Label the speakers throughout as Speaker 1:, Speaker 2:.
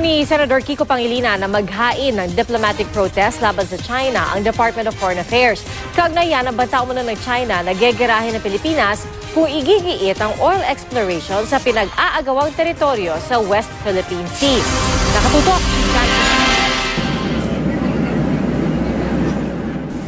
Speaker 1: ni Senador Kiko Pangilinan na maghain ng diplomatic protest laban sa China ang Department of Foreign Affairs. Kaugnayan ang banta umano ng China na gegerahin ng Pilipinas kung igigiit ang oil exploration sa pinag-aagawang teritoryo sa West Philippine Sea. Nakatutok,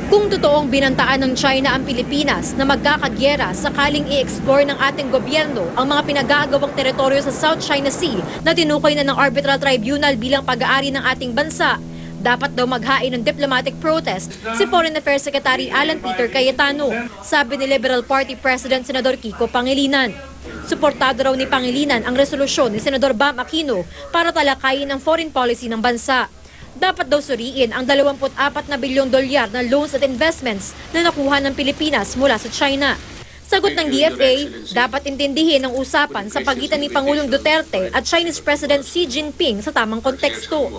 Speaker 2: kung totoong binantaan ng China ang Pilipinas na magkakagyera sakaling i-explore ng ating gobyerno ang mga pinag-aagawang teritoryo sa South China Sea na tinukoy na ng Arbitral Tribunal bilang pag-aari ng ating bansa, dapat daw maghain ng diplomatic protest si Foreign Affairs Secretary Alan Peter Cayetano, sabi ni Liberal Party President Senador Kiko Pangilinan. Suportado raw ni Pangilinan ang resolusyon ni Senador Bam Aquino para talakayin ang foreign policy ng bansa. Dapat daw suriin ang 24 na bilyong dolyar na loans at investments na nakuha ng Pilipinas mula sa China. Sagot ng DFA, dapat intindihin ang usapan sa pagitan ni Pangulong Duterte at Chinese President Xi Jinping sa tamang konteksto.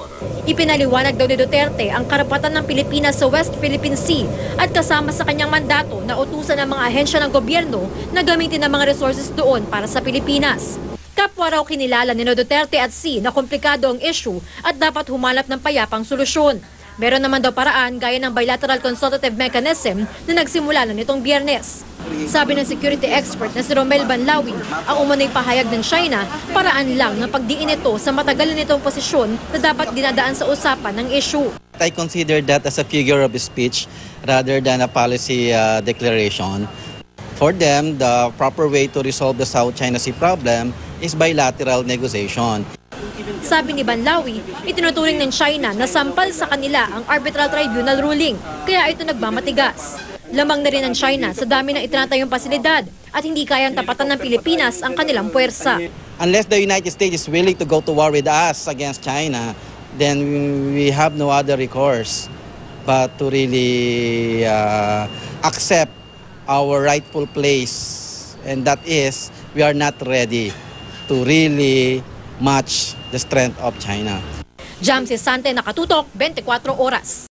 Speaker 2: Ipinaliwanag daw ni Duterte ang karapatan ng Pilipinas sa West Philippine Sea at kasama sa kanyang mandato na utusan ang mga ahensya ng gobyerno na gamitin ang mga resources doon para sa Pilipinas. Kapwa raw kinilala ni Duterte at Xi na komplikado ang issue at dapat humalap ng payapang solusyon. Meron naman daw paraan gaya ng bilateral consultative mechanism na nagsimula na nitong Biyernes. Sabi ng security expert na si Romel Banlawi, ang umano'y pahayag ng China, paraan lang ng pagdiin ito sa matagal na nitong posisyon na dapat dinadaan sa usapan ng issue.
Speaker 3: I consider that as a figure of speech rather than a policy declaration. For them, the proper way to resolve the South China Sea problem is bilateral negotiation.
Speaker 2: Sabi ni Banlawi, itinuturing ng China na sampal sa kanila ang Arbitral Tribunal ruling, kaya ito nagmamatigas. Lamang na rin ng China sa dami ng itinatayong pasilidad at hindi kayang tapatan ng Pilipinas ang kanilang puwersa.
Speaker 3: Unless the United States is willing to go to war with us against China, then we have no other recourse but to really accept our rightful place, and that is we are not ready to really match the strength of China.
Speaker 2: Jamsi Sante, Nakatutok, 24 Oras.